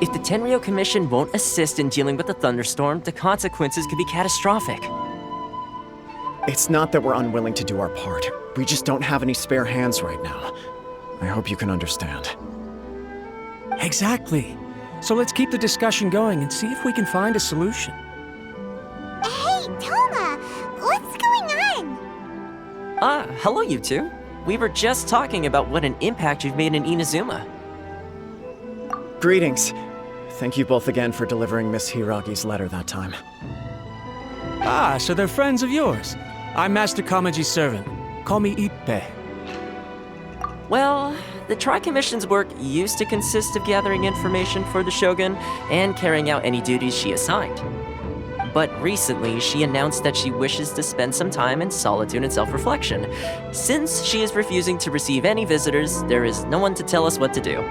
If the Tenryou Commission won't assist in dealing with the thunderstorm, the consequences could be catastrophic. It's not that we're unwilling to do our part. We just don't have any spare hands right now. I hope you can understand. Exactly. So let's keep the discussion going and see if we can find a solution. Hey, Toma! What's going on? Hello you two. We were just talking about what an impact you've made in Inazuma. Greetings. Thank you both again for delivering Miss Hiragi's letter that time. Ah, so they're friends of yours. I'm Master Kamaji's servant. Call me Ippei. Well, the Tri-Commission's work used to consist of gathering information for the Shogun and carrying out any duties she assigned. But recently, she announced that she wishes to spend some time in solitude and self-reflection. Since she is refusing to receive any visitors, there is no one to tell us what to do.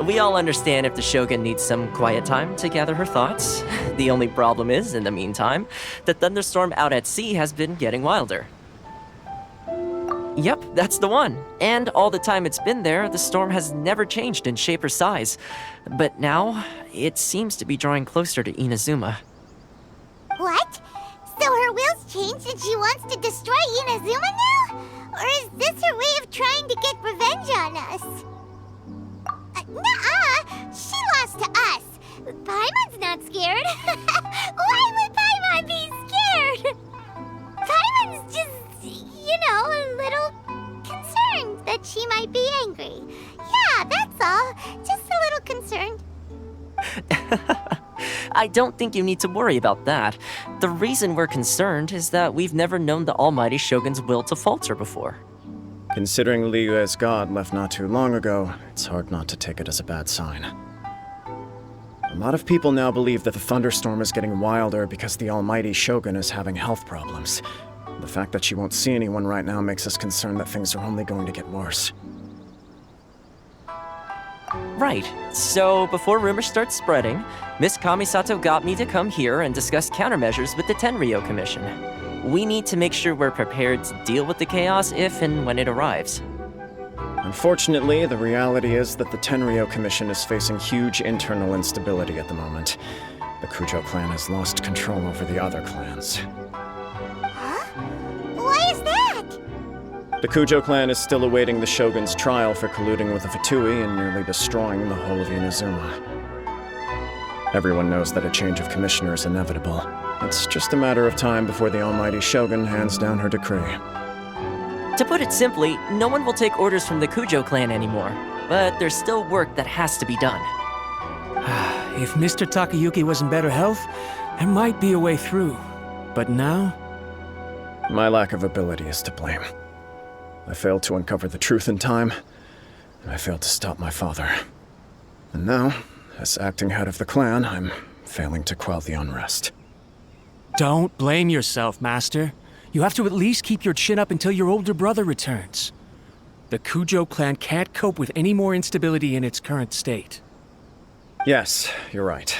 We all understand if the Shogun needs some quiet time to gather her thoughts. The only problem is, in the meantime, the thunderstorm out at sea has been getting wilder. Yep, that's the one. And all the time it's been there, the storm has never changed in shape or size. But now, it seems to be drawing closer to Inazuma. What? So her will's changed and she wants to destroy Inazuma now? Or is this her way of trying to get revenge on us? Nuh-uh! She lost to us! Paimon's not scared! Why would Paimon be scared? Paimon's just, a little concerned that she might be angry. Yeah, that's all. Just a little concerned. I don't think you need to worry about that. The reason we're concerned is that we've never known the Almighty Shogun's will to falter before. Considering Liu as god left not too long ago, it's hard not to take it as a bad sign. A lot of people now believe that the thunderstorm is getting wilder because the Almighty Shogun is having health problems. The fact that she won't see anyone right now makes us concerned that things are only going to get worse. Right. So, before rumors start spreading, Miss Kamisato got me to come here and discuss countermeasures with the Tenryou Commission. We need to make sure we're prepared to deal with the chaos if and when it arrives. Unfortunately, the reality is that the Tenryou Commission is facing huge internal instability at the moment. The Kujo clan has lost control over the other clans. Huh? Why is that? The Kujo clan is still awaiting the Shogun's trial for colluding with the Fatui and nearly destroying the whole of Inazuma. Everyone knows that a change of commissioner is inevitable. It's just a matter of time before the Almighty Shogun hands down her decree. To put it simply, no one will take orders from the Kujo clan anymore. But there's still work that has to be done. If Mr. Takayuki was in better health, there might be a way through. But now? My lack of ability is to blame. I failed to uncover the truth in time, and I failed to stop my father. And now, as acting head of the clan, I'm failing to quell the unrest. Don't blame yourself, Master. You have to at least keep your chin up until your older brother returns. The Kujo clan can't cope with any more instability in its current state. Yes, you're right.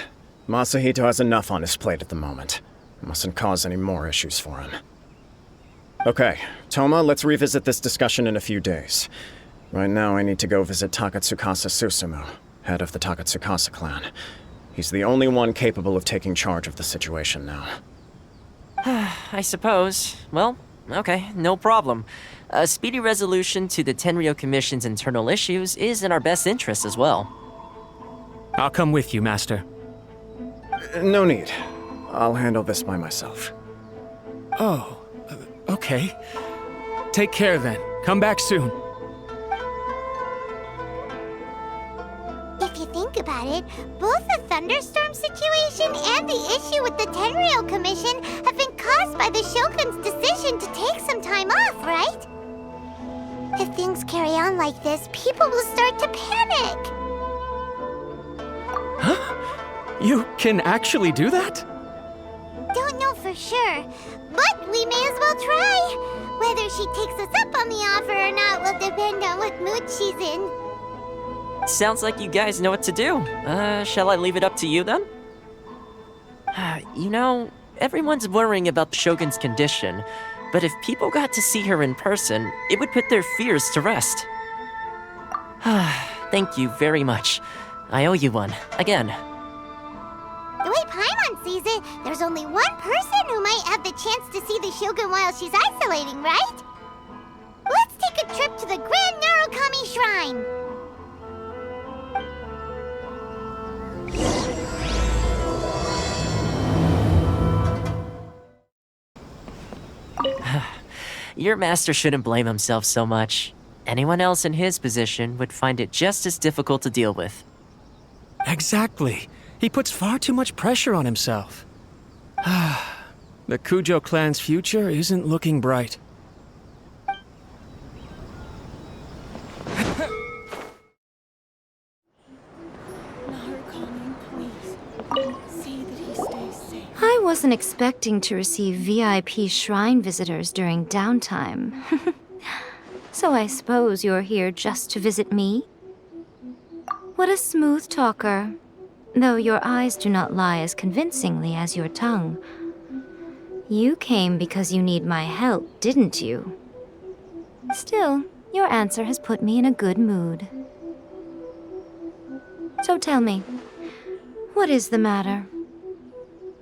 Masahito has enough on his plate at the moment. It mustn't cause any more issues for him. Okay, Toma, let's revisit this discussion in a few days. Right now, I need to go visit Takatsukasa Susumu, head of the Takatsukasa clan. He's the only one capable of taking charge of the situation now. I suppose. Well, okay, no problem. A speedy resolution to the Tenryou Commission's internal issues is in our best interest as well. I'll come with you, Master. No need. I'll handle this by myself. Oh, okay. Take care then. Come back soon. If you think about it, both the thunderstorm situation and the issue with the Tenryou Commission have been caused by the Shogun's decision to take some time off, right? If things carry on like this, people will start to panic. Huh? You can actually do that? Don't know for sure, but we may as well try. Whether she takes us up on the offer or not will depend on what mood she's in. Sounds like you guys know what to do. Shall I leave it up to you then? Everyone's worrying about the Shogun's condition, but if people got to see her in person, it would put their fears to rest. Thank you very much. I owe you one. Again. The way Paimon sees it, there's only one person who might have the chance to see the Shogun while she's isolating, right? Let's take a trip to the Grand Narukami Shrine! Your master shouldn't blame himself so much. Anyone else in his position would find it just as difficult to deal with. Exactly. He puts far too much pressure on himself. The Kujo clan's future isn't looking bright. I wasn't expecting to receive VIP shrine visitors during downtime. So I suppose you're here just to visit me? What a smooth talker. Though your eyes do not lie as convincingly as your tongue. You came because you need my help, didn't you? Still, your answer has put me in a good mood. So tell me, what is the matter?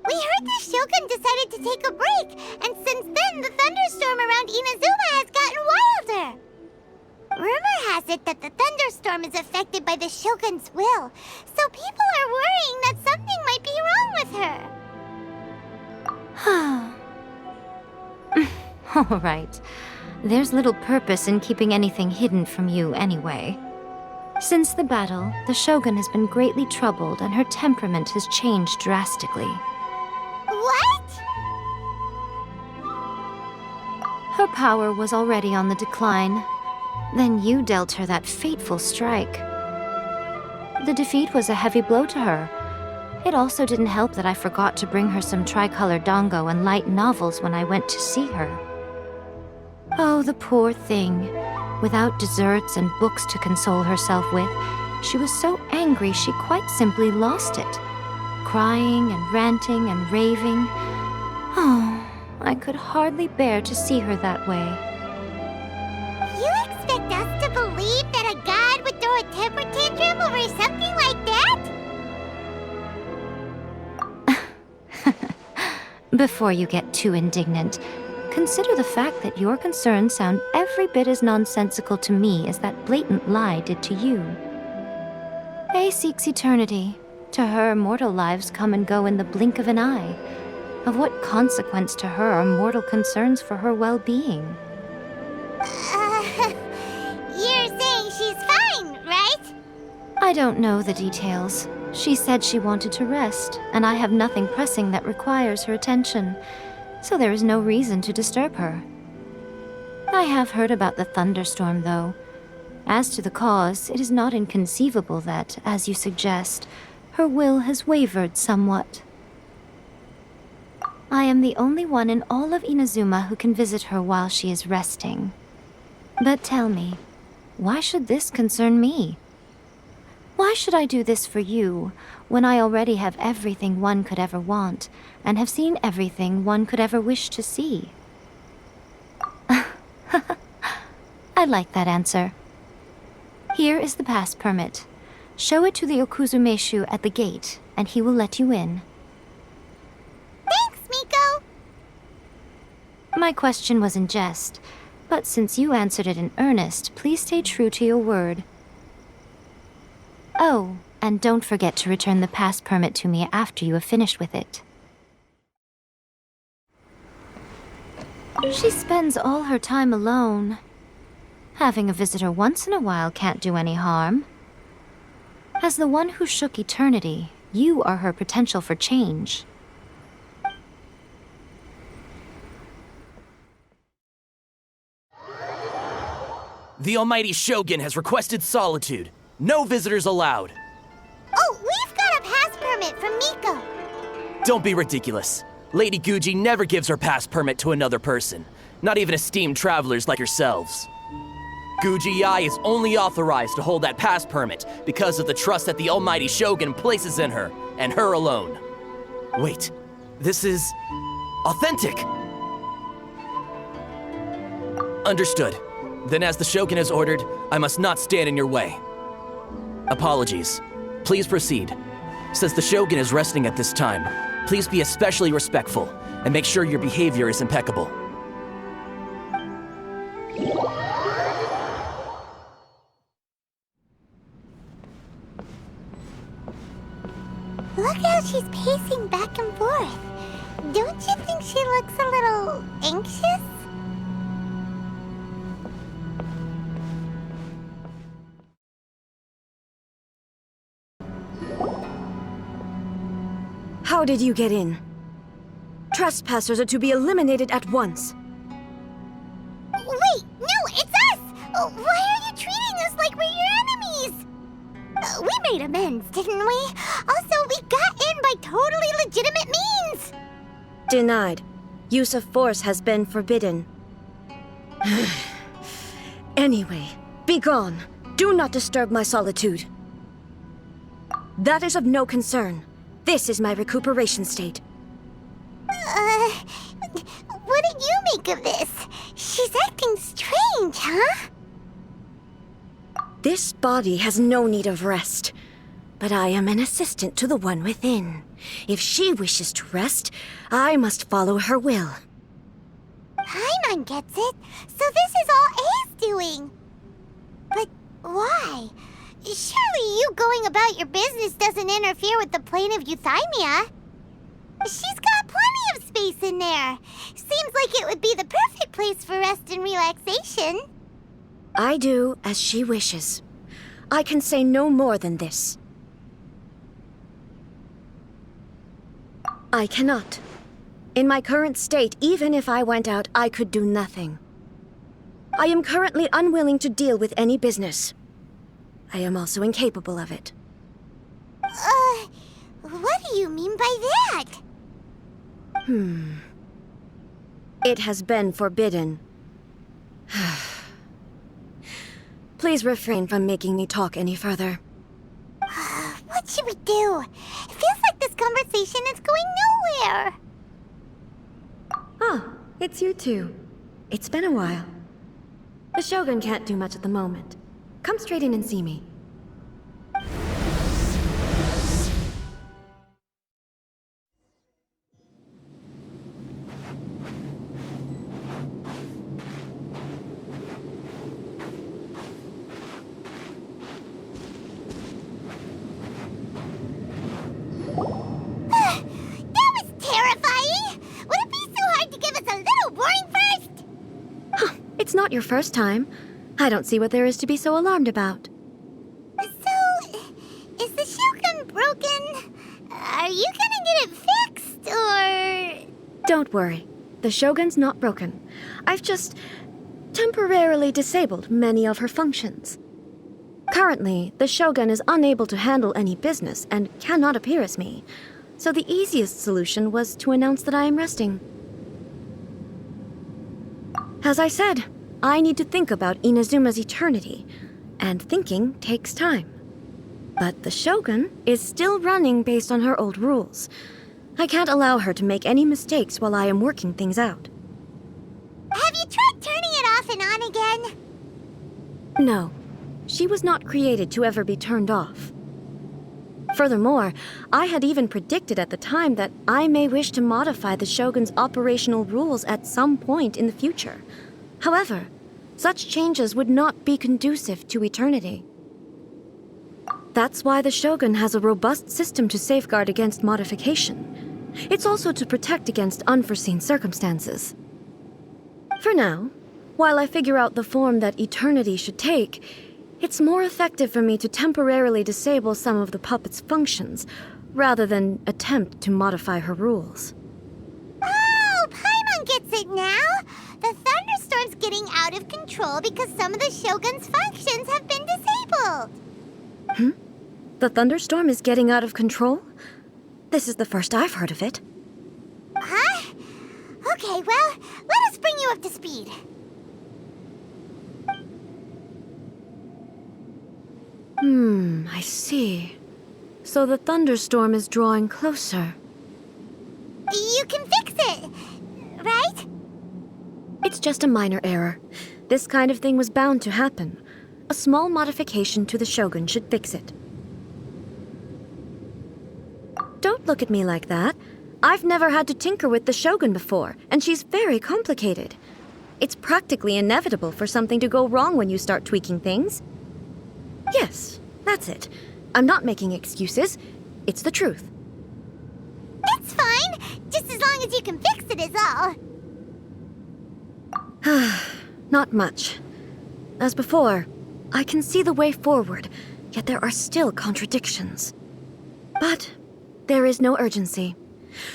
We heard the Shogun decided to take a break, and since then the thunderstorm around Inazuma has gotten wilder. Rumor has it that the thunderstorm is affected by the Shogun's will, so people are worrying that something might be wrong with her. All right. There's little purpose in keeping anything hidden from you anyway. Since the battle, the Shogun has been greatly troubled and her temperament has changed drastically. What? Her power was already on the decline. Then you dealt her that fateful strike. The defeat was a heavy blow to her. It also didn't help that I forgot to bring her some tricolor dango and light novels when I went to see her. Oh, the poor thing. Without desserts and books to console herself with, she was so angry she quite simply lost it. Crying and ranting and raving. Oh, I could hardly bear to see her that way. You expect us to believe that a god would throw a temper tantrum over something like that? Before you get too indignant, consider the fact that your concerns sound every bit as nonsensical to me as that blatant lie did to you. A seeks eternity. To her, mortal lives come and go in the blink of an eye. Of what consequence to her are mortal concerns for her well-being? You're saying she's fine, right? I don't know the details. She said she wanted to rest, and I have nothing pressing that requires her attention, so there is no reason to disturb her. I have heard about the thunderstorm, though. As to the cause, it is not inconceivable that, as you suggest, her will has wavered somewhat. I am the only one in all of Inazuma who can visit her while she is resting. But tell me, why should this concern me? Why should I do this for you, when I already have everything one could ever want, and have seen everything one could ever wish to see? I like that answer. Here is the pass permit. Show it to the Okuzumeshu at the gate, and he will let you in. Thanks, Miko! My question was in jest, but since you answered it in earnest, please stay true to your word. Oh, and don't forget to return the pass permit to me after you have finished with it. She spends all her time alone. Having a visitor once in a while can't do any harm. As the one who shook eternity, you are her potential for change. The Almighty Shogun has requested solitude. No visitors allowed. Oh, we've got a pass permit from Miko. Don't be ridiculous. Lady Guji never gives her pass permit to another person, not even esteemed travelers like yourselves. Guji Ai is only authorized to hold that pass permit because of the trust that the Almighty Shogun places in her, and her alone. Wait, this is authentic. Understood. Then as the Shogun has ordered, I must not stand in your way. Apologies. Please proceed. Since the Shogun is resting at this time, please be especially respectful and make sure your behavior is impeccable. Look how she's pacing back and forth. Don't you think she looks a little anxious? How did you get in? Trespassers are to be eliminated at once. Wait, no, it's us! Why are you treating us like we're your enemies? We made amends, didn't we? Also, we got in by totally legitimate means! Denied. Use of force has been forbidden. Anyway, be gone. Do not disturb my solitude. That is of no concern. This is my recuperation state. What do you make of this? She's acting strange, huh? This body has no need of rest, but I am an assistant to the one within. If she wishes to rest, I must follow her will. Paimon gets it, so this is all A's doing. But why? Surely you going about your business doesn't interfere with the plane of Euthymia. She's got plenty of space in there. Seems like it would be the perfect place for rest and relaxation. I do as she wishes. I can say no more than this. I cannot. In my current state, even if I went out, I could do nothing. I am currently unwilling to deal with any business. I am also incapable of it. What do you mean by that? It has been forbidden. Please refrain from making me talk any further. What should we do? It feels like this conversation is going nowhere. Ah, it's you two. It's been a while. The Shogun can't do much at the moment. Come straight in and see me. That was terrifying! Would it be so hard to give us a little warning first? It's not your first time. I don't see what there is to be so alarmed about. So, is the Shogun broken? Are you gonna get it fixed, or...? Don't worry. The Shogun's not broken. I've just temporarily disabled many of her functions. Currently, the Shogun is unable to handle any business and cannot appear as me. So the easiest solution was to announce that I am resting. As I said, I need to think about Inazuma's eternity, and thinking takes time. But the Shogun is still running based on her old rules. I can't allow her to make any mistakes while I am working things out. Have you tried turning it off and on again? No, she was not created to ever be turned off. Furthermore, I had even predicted at the time that I may wish to modify the Shogun's operational rules at some point in the future. However, such changes would not be conducive to eternity. That's why the Shogun has a robust system to safeguard against modification. It's also to protect against unforeseen circumstances. For now, while I figure out the form that eternity should take, it's more effective for me to temporarily disable some of the puppet's functions, rather than attempt to modify her rules. Oh, Paimon gets it now! The thunderstorm's getting out of control because some of the Shogun's functions have been disabled. The thunderstorm is getting out of control? This is the first I've heard of it. Huh? Okay, well, let us bring you up to speed. I see. So the thunderstorm is drawing closer. You can fix it, right? It's just a minor error. This kind of thing was bound to happen. A small modification to the Shogun should fix it. Don't look at me like that. I've never had to tinker with the Shogun before, and she's very complicated. It's practically inevitable for something to go wrong when you start tweaking things. Yes, that's it. I'm not making excuses. It's the truth. It's fine, just as long as you can fix it is all. Not much. As before, I can see the way forward, yet there are still contradictions. But there is no urgency.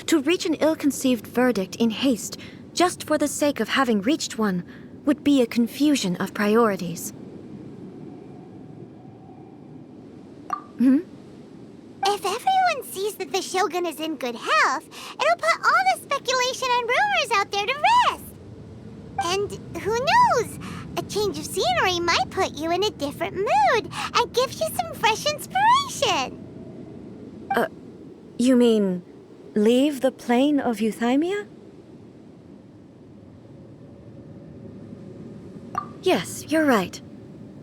To reach an ill-conceived verdict in haste, just for the sake of having reached one, would be a confusion of priorities. If everyone sees that the Shogun is in good health, it'll put all the speculation and rumors out there to rest. And who knows? A change of scenery might put you in a different mood and give you some fresh inspiration. You mean, leave the plane of Euthymia? Yes, you're right.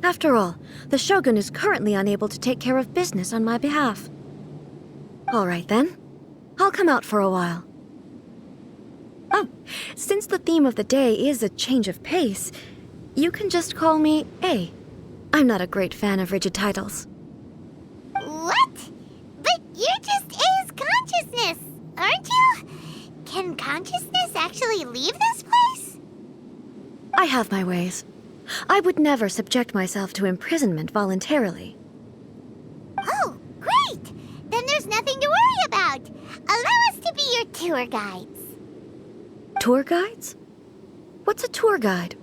After all, the Shogun is currently unable to take care of business on my behalf. All right then. I'll come out for a while. Oh, since the theme of the day is a change of pace, you can just call me A. I'm not a great fan of rigid titles. What? But you're just A's consciousness, aren't you? Can consciousness actually leave this place? I have my ways. I would never subject myself to imprisonment voluntarily. Oh, great! Then there's nothing to worry about. Allow us to be your tour guides. Tour guides? What's a tour guide?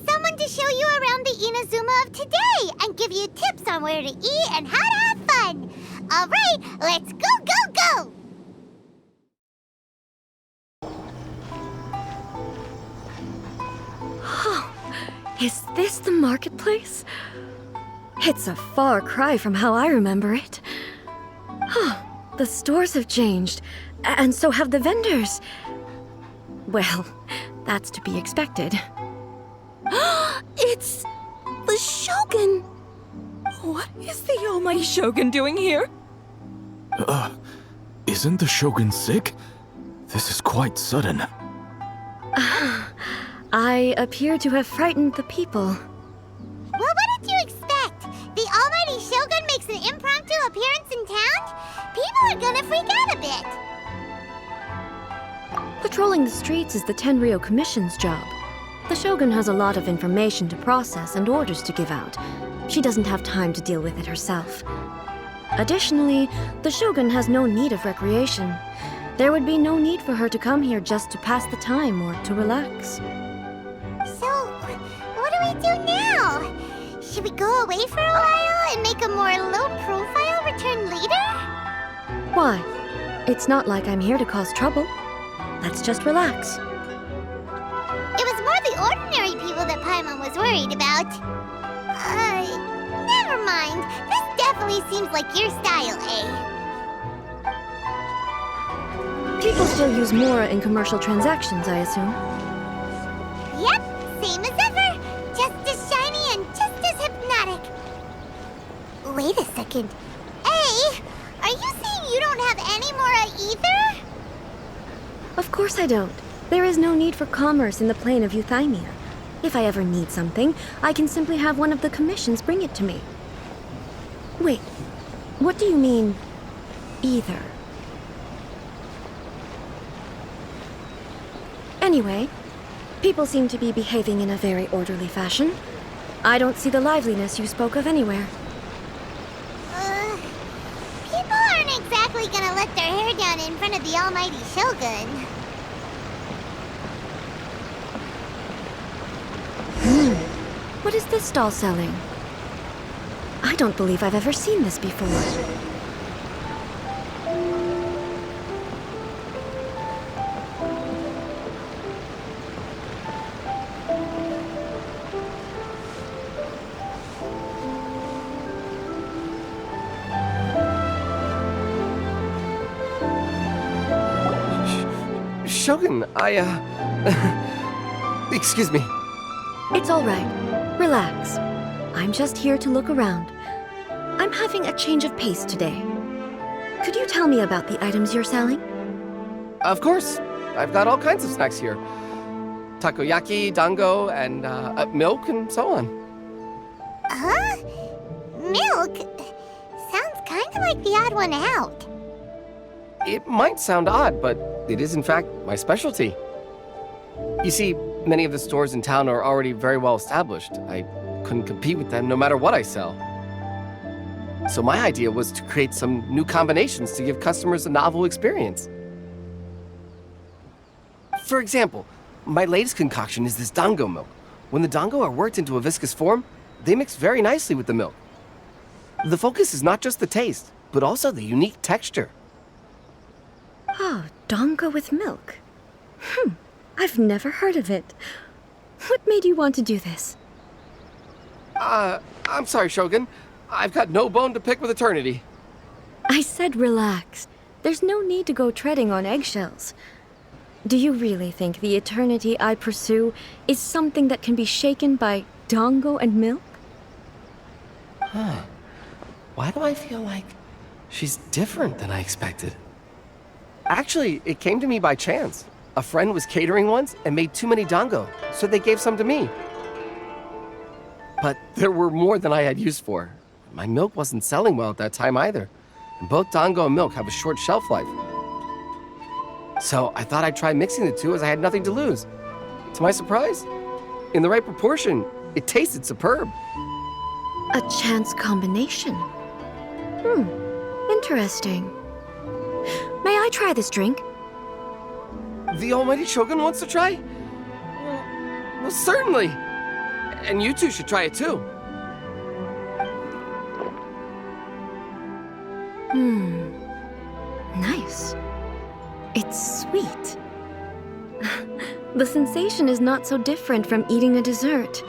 Someone to show you around the Inazuma of today and give you tips on where to eat and how to have fun. All right, let's go, go, go! Is this the marketplace? It's a far cry from how I remember it. The stores have changed, and so have the vendors. Well, that's to be expected. It's the Shogun! What is the almighty Shogun doing here? Isn't the Shogun sick? This is quite sudden. I appear to have frightened the people. Well, what did you expect? The almighty Shogun makes an impromptu appearance in town? People are gonna freak out a bit. Patrolling the streets is the Tenryou Commission's job. The Shogun has a lot of information to process and orders to give out. She doesn't have time to deal with it herself. Additionally, the Shogun has no need of recreation. There would be no need for her to come here just to pass the time or to relax. So, what do we do now? Should we go away for a while and make a more low-profile return later? Why? It's not like I'm here to cause trouble. Let's just relax. It was more the ordinary people that Paimon was worried about. Never mind. This definitely seems like your style, eh? People still use Mora in commercial transactions, I assume. Yep, same as ever. Just as shiny and just as hypnotic. Wait a second. Hey, are you saying you don't have any Mora either? Of course I don't. There is no need for commerce in the plane of Euthymia. If I ever need something, I can simply have one of the commissions bring it to me. Wait, what do you mean, either? Anyway, people seem to be behaving in a very orderly fashion. I don't see the liveliness you spoke of anywhere. People aren't exactly gonna let their hair down in front of the almighty Shogun. What is this stall selling? I don't believe I've ever seen this before. Shogun, excuse me. It's all right. Relax. I'm just here to look around. I'm having a change of pace today. Could you tell me about the items you're selling? Of course. I've got all kinds of snacks here. Takoyaki, dango, and milk, and so on. Huh? Milk? Sounds kind of like the odd one out. It might sound odd, but it is in fact my specialty. You see, many of the stores in town are already very well established. I couldn't compete with them no matter what I sell. So my idea was to create some new combinations to give customers a novel experience. For example, my latest concoction is this dango milk. When the dango are worked into a viscous form, they mix very nicely with the milk. The focus is not just the taste, but also the unique texture. Oh, dango with milk. I've never heard of it. What made you want to do this? I'm sorry, Shogun. I've got no bone to pick with eternity. I said relax. There's no need to go treading on eggshells. Do you really think the eternity I pursue is something that can be shaken by dango and milk? Huh. Why do I feel like she's different than I expected? Actually, it came to me by chance. A friend was catering once and made too many dango, so they gave some to me. But there were more than I had use for. My milk wasn't selling well at that time either, and both dango and milk have a short shelf life. So I thought I'd try mixing the two as I had nothing to lose. To my surprise, in the right proportion, it tasted superb. A chance combination. Interesting. May I try this drink? The almighty Shogun wants to try? Well, certainly. And you two should try it too. Nice. It's sweet. The sensation is not so different from eating a dessert.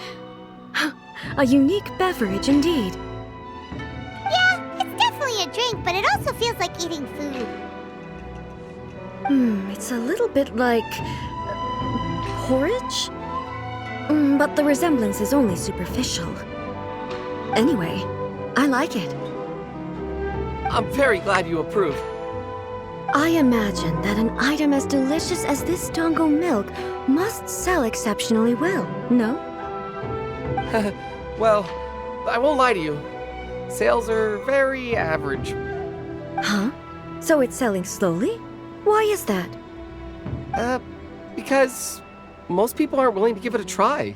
A unique beverage indeed. Yeah, it's definitely a drink, but it also feels like eating food. It's a little bit like porridge? But the resemblance is only superficial. Anyway, I like it. I'm very glad you approve. I imagine that an item as delicious as this dango milk must sell exceptionally well, no? Well, I won't lie to you. Sales are very average. Huh? So it's selling slowly? Why is that? Because most people aren't willing to give it a try.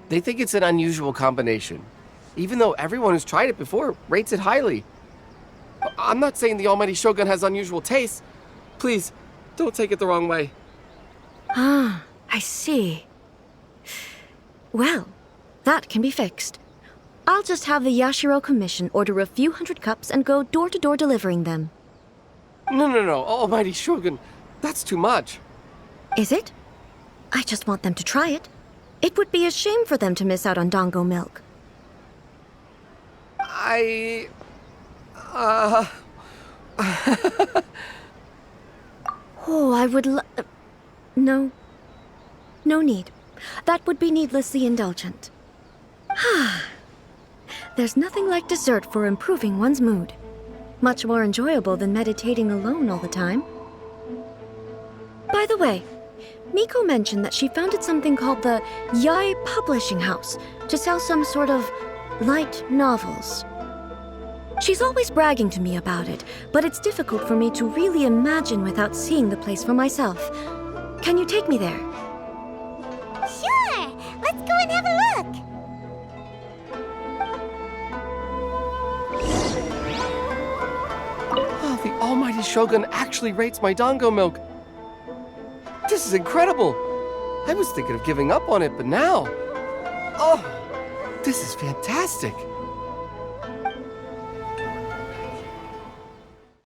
They think it's an unusual combination, even though everyone who's tried it before rates it highly. I'm not saying the almighty Shogun has unusual tastes. Please, don't take it the wrong way. Ah, I see. Well, that can be fixed. I'll just have the Yashiro Commission order a few hundred cups and go door-to-door delivering them. No, almighty Shogun. That's too much. Is it? I just want them to try it. It would be a shame for them to miss out on dango milk. Oh, I would No. No need. That would be needlessly indulgent. There's nothing like dessert for improving one's mood. Much more enjoyable than meditating alone all the time. By the way, Miko mentioned that she founded something called the Yai Publishing House to sell some sort of light novels. She's always bragging to me about it, but it's difficult for me to really imagine without seeing the place for myself. Can you take me there? Sure! Let's go and have a look! Oh, the almighty Shogun actually rates my dango milk. This is incredible. I was thinking of giving up on it, but now... Oh, this is fantastic.